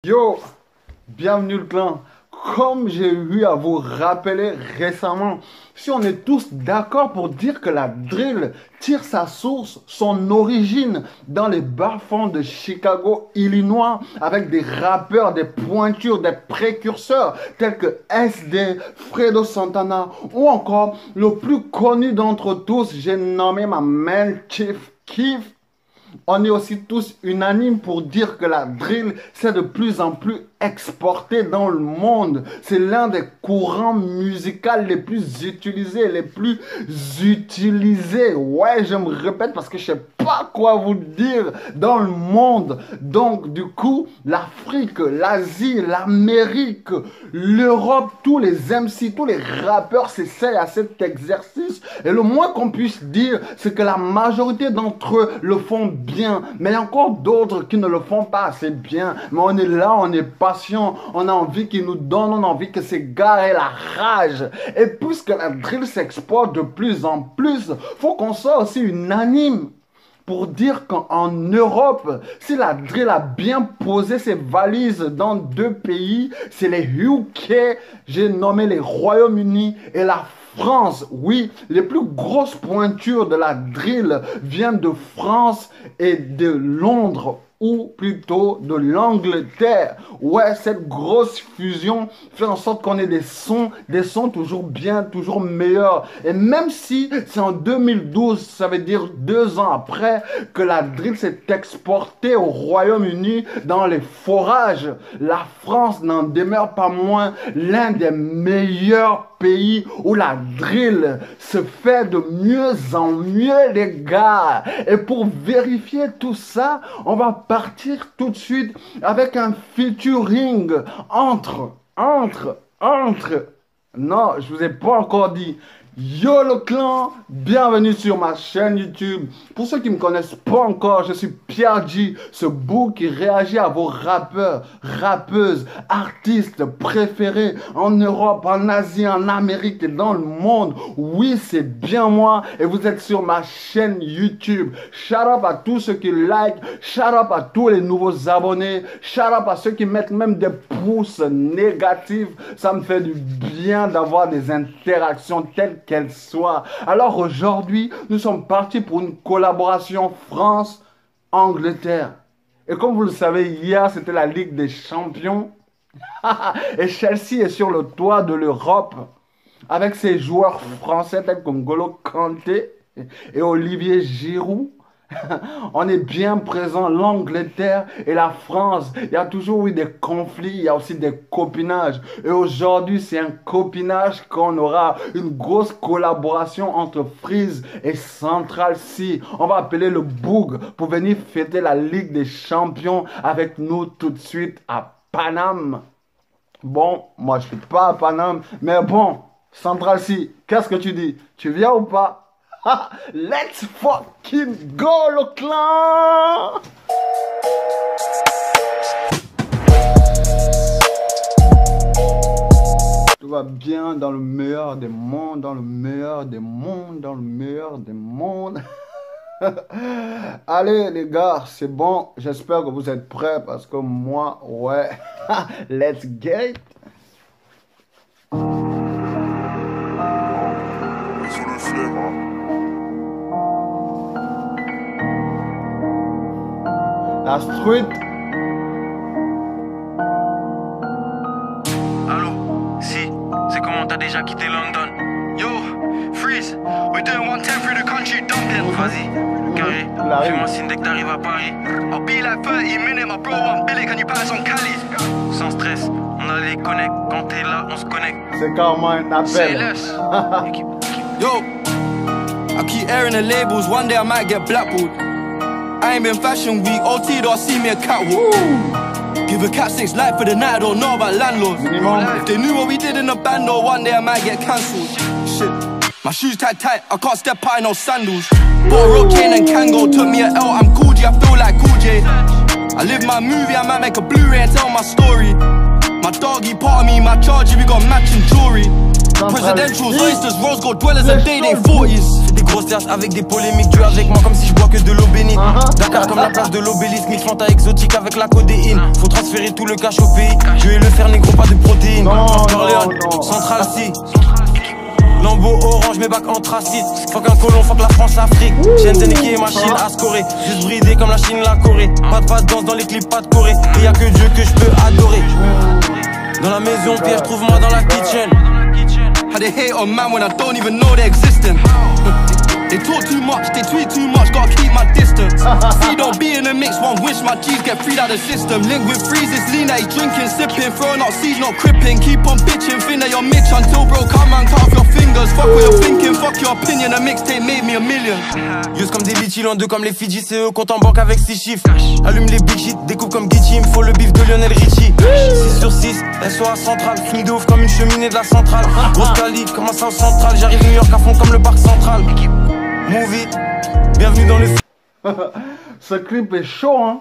Yo, bienvenue le clan. Comme j'ai eu à vous rappeler récemment, si on est tous d'accord pour dire que la drill tire sa source, son origine dans les bas-fonds de Chicago, Illinois, avec des rappeurs, des pointures, des précurseurs tels que SD, Fredo Santana ou encore le plus connu d'entre tous, j'ai nommé ma man Chief Keef. On est aussi tous unanimes pour dire que la drill s'est de plus en plus exportée dans le monde. C'est l'un des courants musicaux les plus utilisés, Ouais, je me répète parce que je sais pas quoi vous dire dans le monde. Donc, du coup, l'Afrique, l'Asie, l'Amérique, l'Europe, tous les MC, tous les rappeurs s'essayent à cet exercice. Et le moins qu'on puisse dire, c'est que la majorité d'entre eux le font bien. Mais il y a encore d'autres qui ne le font pas assez bien. Mais on est là, on est patient, on a envie qu'ils nous donnent, on a envie que ces gars aient la rage. Et puisque la drill s'exporte de plus en plus, faut qu'on soit aussi unanime pour dire qu'en Europe, si la drill a bien posé ses valises dans deux pays, c'est les UK, j'ai nommé les Royaumes-Unis et la France. Oui, les plus grosses pointures de la drill viennent de France et de Londres, ou plutôt de l'Angleterre. Ouais, cette grosse fusion fait en sorte qu'on ait des sons toujours bien, toujours meilleurs. Et même si c'est en 2012, ça veut dire 2 ans après, que la drill s'est exportée au Royaume-Uni dans les forages, la France n'en demeure pas moins l'un des meilleurs pays où la drill se fait de mieux en mieux, les gars. Et pour vérifier tout ça, on va partir tout de suite avec un featuring entre. Non, je vous ai pas encore dit. Yo le clan, bienvenue sur ma chaîne YouTube. Pour ceux qui me connaissent pas encore, je suis Pierre G, ce bouc qui réagit à vos rappeurs, rappeuses, artistes préférés en Europe, en Asie, en Amérique et dans le monde. Oui, c'est bien moi et vous êtes sur ma chaîne YouTube. Shout out à tous ceux qui like, shout out à tous les nouveaux abonnés, shout out à ceux qui mettent même des pouces négatifs. Ça me fait du bien d'avoir des interactions telles qu'elle soit. Alors aujourd'hui, nous sommes partis pour une collaboration France-Angleterre. Et comme vous le savez, hier, c'était la Ligue des Champions. Et Chelsea est sur le toit de l'Europe avec ses joueurs français tels que N'Golo Kanté et Olivier Giroud. On est bien présent, l'Angleterre et la France. Il y a toujours eu des conflits, il y a aussi des copinages. Et aujourd'hui, c'est un copinage qu'on aura une grosse collaboration entre Freeze et Central C. On va appeler le Boog pour venir fêter la Ligue des Champions avec nous tout de suite à Paname. Bon, moi je suis pas à Paname, mais bon, Central C, qu'est-ce que tu dis? Tu viens ou pas? Let's fucking go le clan! Tout va bien dans le meilleur des mondes, dans le meilleur des mondes, dans le meilleur des mondes. Allez les gars, c'est bon, j'espère que vous êtes prêts parce que moi, ouais, let's get it. La street. Allô, si, c'est comment t'as déjà quitté London? Yo, Freeze, we're doing 110 through the country dumping. Vas-y, carré, fais-moi signe dès que t'arrives à Paris. I'll be like 30 minutes, my bro, I'm Billy, can you pass on Cali? Sans stress, on a les connects, quand t'es là, on se connecte. C'est carrément un appel. Say less. Yo, I keep airing the labels, one day I might get blackballed. I ain't been fashion week, OT don't see me a catwalk. Give a cat 6 life for the night, I don't know about landlords. If they knew what we did in the band, though, one day I might get cancelled. Shit, my shoes tight, I can't step out in no sandals. Bought a rock chain and Kango, took me a L, I'm Cool G, I feel like Cool J. I live my movie, I might make a Blu-ray and tell my story. My doggy part of me, my charger, we got matching jewelry. Presidentials, oysters, rose gold dwellers and day day 40s. Des grosses terres avec des polémiques, tu avec moi comme si je bois que de l'eau bénite. Dakar comme la place de l'obélisque, mix Fanta exotique avec la codéine. Faut transférer tout le cash au pays, je vais le faire négro, pas de protéines. Corleone, Central C. Lambeau orange, mes bacs anthracite. Fuck un colon, fuck la France-Afrique. Shenzhen qui est machine à scorer. Juste bridé comme la Chine, la Corée. Pas de danse dans les clips, pas de Corée. Et y'a que Dieu que je peux adorer. Dans la maison, piège, trouve-moi dans la kitchen. How they hate on man when I don't even know they're existing. They talk too much, they tweet too much, gotta keep my distance. See, don't be in the mix, one wish my G's get freed out the system. Link with freezes, lean that he's drinking, sipping, throwing out seeds, not cripping. Keep on bitching, think that you're Mitch until bro come and cut off your fingers. Fuck what you're thinking, fuck your opinion, a mixtape made me a million. Use comme des litchis, l'an 2 comme les Fidji, c'est eux, compte en banque avec 6 chiffres. Allume les big shit, découpe comme Gucci, il me faut le bif de Lionel Richie. 6 sur 6, SOA centrale, fume de ouf comme une cheminée de la centrale. Grosse Cali, comment ça au central, j'arrive New York à fond comme le parc central. Movie, bienvenue dans le Ce clip est chaud, hein.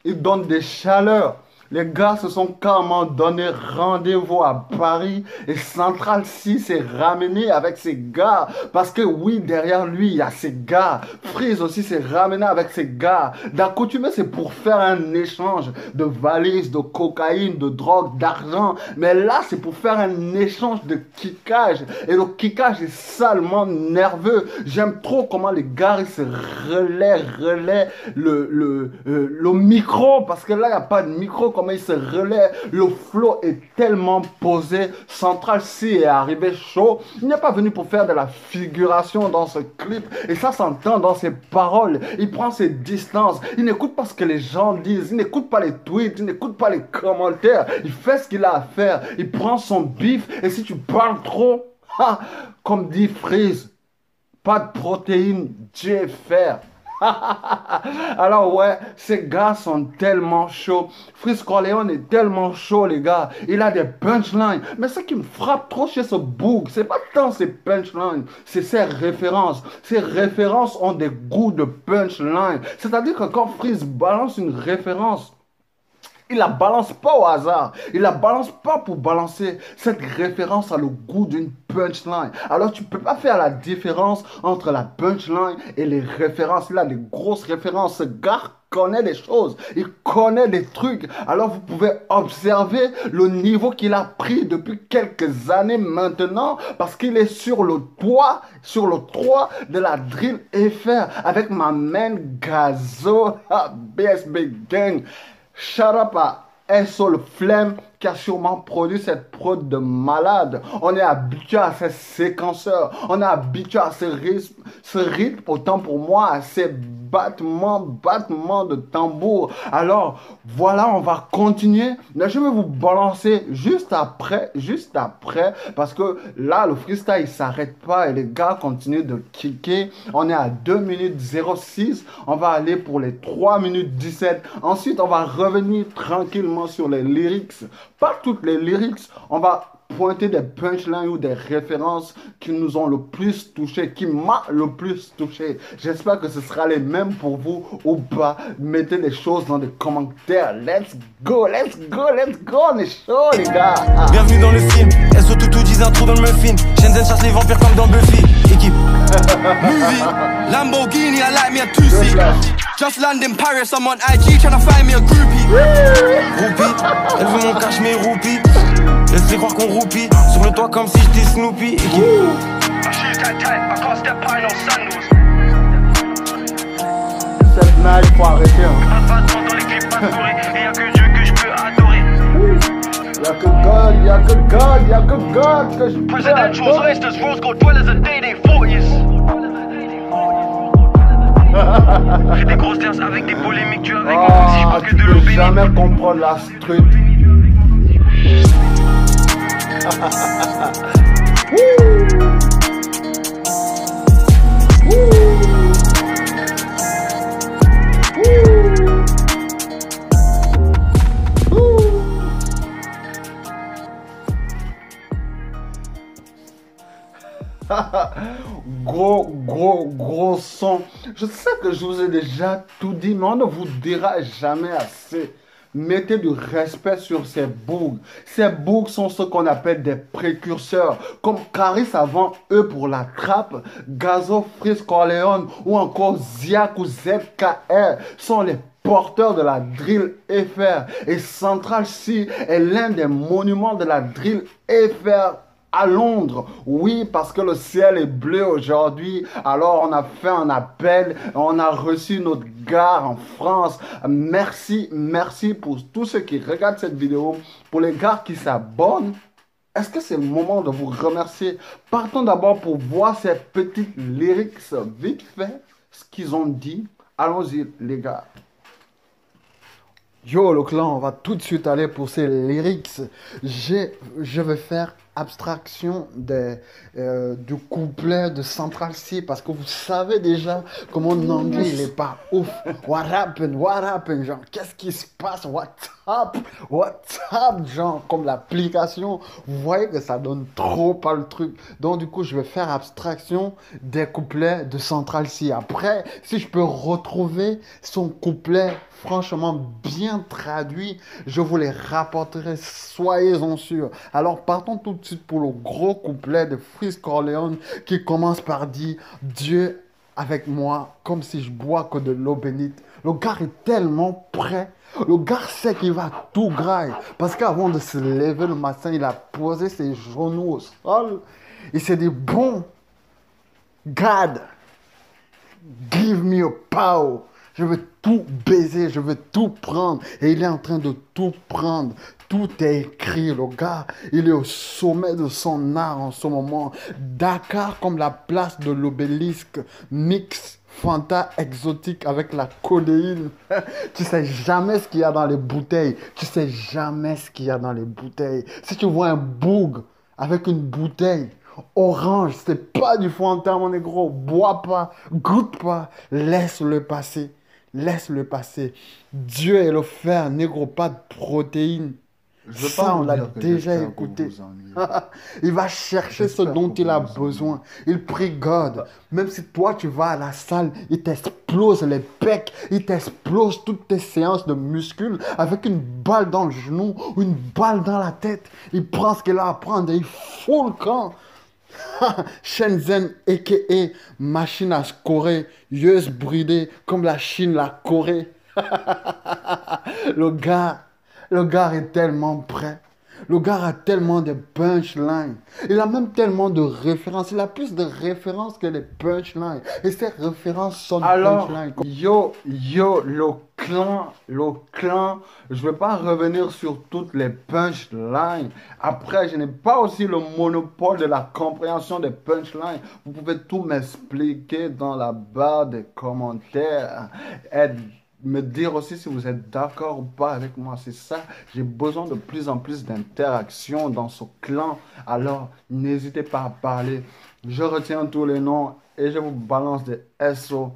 Il donne des chaleurs. Les gars se sont carrément donné rendez-vous à Paris et Central C s'est ramené avec ses gars. Parce que oui, derrière lui, il y a ses gars. Freeze aussi s'est ramené avec ses gars. D'accoutumée, c'est pour faire un échange de valises, de cocaïne, de drogue, d'argent. Mais là, c'est pour faire un échange de kickage. Et le kickage est salement nerveux. J'aime trop comment les gars ils se relaient le micro. Parce que là, il n'y a pas de micro. Comment il se relaie, le flow est tellement posé. Central C est arrivé chaud. Il n'est pas venu pour faire de la figuration dans ce clip. Et ça s'entend dans ses paroles. Il prend ses distances. Il n'écoute pas ce que les gens disent. Il n'écoute pas les tweets. Il n'écoute pas les commentaires. Il fait ce qu'il a à faire. Il prend son bif. Et si tu parles trop, comme dit Freeze, pas de protéines, Dieu faire. Alors ouais, ces gars sont tellement chauds. Freeze Corleone est tellement chaud, les gars. Il a des punchlines. Mais ce qui me frappe trop chez ce boug, c'est pas tant ses punchlines, c'est ses références. Ses références ont des goûts de punchline. C'est-à-dire que quand Freeze balance une référence, il la balance pas au hasard. Il la balance pas pour balancer. Cette référence a le goût d'une punchline. Alors tu peux pas faire la différence entre la punchline et les références. Il a des grosses références. Ce gars connaît des choses. Il connaît des trucs. Alors vous pouvez observer le niveau qu'il a pris depuis quelques années maintenant. Parce qu'il est sur le toit de la Drill FR avec ma main Gazo, BSB Gang. Shout up à SO le Flemme qui a sûrement produit cette prod de malade. On est habitué à ces séquenceurs. On est habitué à ce rythme, autant pour moi, à ces battements de tambour. Alors, voilà, on va continuer. Mais je vais vous balancer juste après, parce que là, le freestyle, il s'arrête pas et les gars continuent de kicker. On est à 2 minutes 06. On va aller pour les 3 minutes 17. Ensuite, on va revenir tranquillement sur les lyrics. Pas toutes les lyrics. On va pointer des punchlines ou des références qui nous ont le plus touché, qui m'a le plus touché. J'espère que ce sera les mêmes pour vous ou pas. Mettez les choses dans les commentaires. Let's go, on est chaud les gars. Bienvenue dans le film, SO Toutou 10 un trou dans le muffin. Shenzhen chasse les vampires comme dans Buffy. Équipe Movie, Lamborghini, I like me a two-seat. Just land in Paris, I'm on IG trying to find me a groupie. Groupie, elle veut mon cash mais roupie. Laisse-les croire qu'on roupie. Sur le toit comme si j'étais Snoopy. Cette nage, faut arrêter hein. Y'a que God que je peux adorer. Des grosses terres avec des polémiques, tu avec moi si je bois que de l'eau bénite. Jamais comprendre la street. Gros son. Je sais que je vous ai déjà tout dit, mais on ne vous dira jamais assez Mettez du respect sur ces bougs. Ces bougs sont ce qu'on appelle des précurseurs. Comme Caris avant eux pour la trappe, Gazo, Freeze, Corleone ou encore Ziak ou ZKR sont les porteur de la drill FR. Et Central C est l'un des monuments de la drill FR à Londres. Oui, parce que le ciel est bleu aujourd'hui. Alors, on a fait un appel. On a reçu notre gars en France. Merci, merci pour tous ceux qui regardent cette vidéo. Pour les gars qui s'abonnent. Est-ce que c'est le moment de vous remercier? Partons d'abord pour voir ces petites lyrics vite fait. Ce qu'ils ont dit. Allons-y, les gars. Yo, le clan, on va tout de suite aller pour ces lyrics. Je vais faire abstraction du couplet de Central C parce que vous savez déjà que mon anglais il est pas ouf. What happened, genre qu'est-ce qui se passe, what's up, genre comme l'application, vous voyez que ça donne trop pas le truc. Donc du coup je vais faire abstraction des couplets de Central C. Après, si je peux retrouver son couplet franchement bien traduit, je vous les rapporterai, soyez-en sûrs. Alors partons tout de suite pour le gros couplet de Freeze Corleone qui commence par dire « Dieu avec moi, comme si je bois que de l'eau bénite ». Le gars est tellement prêt. Le gars sait qu'il va tout grailler. Parce qu'avant de se lever le matin, il a posé ses genoux au sol. Il s'est dit « Bon, God, give me a power ». Je veux tout baiser, je veux tout prendre. Et il est en train de tout prendre. Tout est écrit, le gars. Il est au sommet de son art en ce moment. Dakar comme la place de l'obélisque. Mix Fanta exotique avec la codéine. Tu sais jamais ce qu'il y a dans les bouteilles. Tu sais jamais ce qu'il y a dans les bouteilles. Si tu vois un boug avec une bouteille orange, c'est pas du Fanta, mon négro. Bois pas, goûte pas, laisse-le passer. Laisse-le passer. Dieu est le fer, négro, pas de protéines. Ça, on l'a déjà écouté. Il va chercher ce dont il a besoin. Il prie God. Même si toi, tu vas à la salle, il t'explose les pecs, il t'explose toutes tes séances de muscles avec une balle dans le genou ou une balle dans la tête. Il prend ce qu'il a à prendre et il fout le camp. Shenzhen, a.k.a. machine à scorer, yeux bridés comme la Chine, la Corée. Le gars est tellement prêt. Le gars a tellement de punchlines. Il a même tellement de références. Il a plus de références que les punchlines. Et ces références sont des punchlines. Yo, le clan, je ne vais pas revenir sur toutes les punchlines. Après, je n'ai pas aussi le monopole de la compréhension des punchlines. Vous pouvez tout m'expliquer dans la barre des commentaires. Me dire aussi si vous êtes d'accord ou pas avec moi. C'est ça, j'ai besoin de plus en plus d'interaction dans ce clan. Alors, n'hésitez pas à parler. Je retiens tous les noms et je vous balance des SO.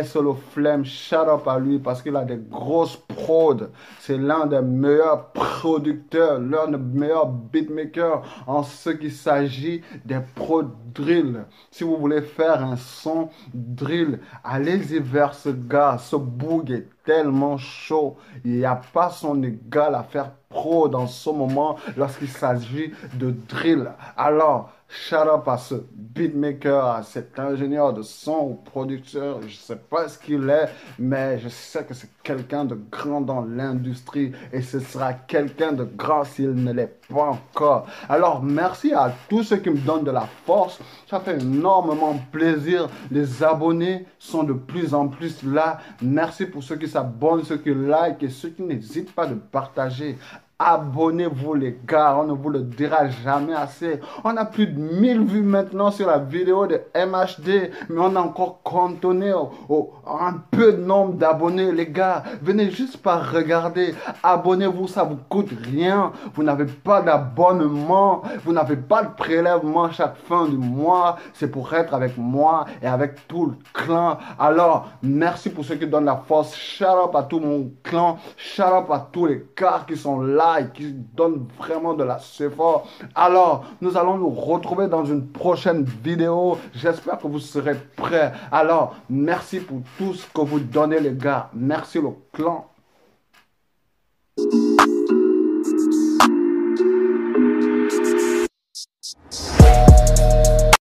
SO le flemme, shout up à lui parce qu'il a des grosses prods. C'est l'un des meilleurs producteurs, l'un des meilleurs beatmakers en ce qui s'agit des prods drill. Si vous voulez faire un son drill, allez-y vers ce gars. Ce boug est tellement chaud. Il n'y a pas son égal à faire pro dans ce moment lorsqu'il s'agit de drill. Alors, shout up à ce beatmaker, à cet ingénieur de son ou producteur. Je ne sais pas ce qu'il est, mais je sais que c'est quelqu'un de grand dans l'industrie et ce sera quelqu'un de grand s'il ne l'est pas encore. Alors, merci à tous ceux qui me donnent de la force. Ça fait énormément plaisir. Les abonnés sont de plus en plus là. Merci pour ceux qui s'abonnent, ceux qui like et ceux qui n'hésitent pas de partager. Abonnez-vous les gars, on ne vous le dira jamais assez. On a plus de 1000 vues maintenant sur la vidéo de MHD, mais on a encore cantonné un peu de nombre d'abonnés les gars. Venez juste par regarder, abonnez-vous, ça vous coûte rien. Vous n'avez pas d'abonnement, vous n'avez pas de prélèvement chaque fin du mois. C'est pour être avec moi et avec tout le clan. Alors, merci pour ceux qui donnent la force. Shout out à tout mon clan, shout out à tous les gars qui sont là et qui donne vraiment de la support. Alors, nous allons nous retrouver dans une prochaine vidéo. J'espère que vous serez prêts. Alors, merci pour tout ce que vous donnez, les gars. Merci le clan.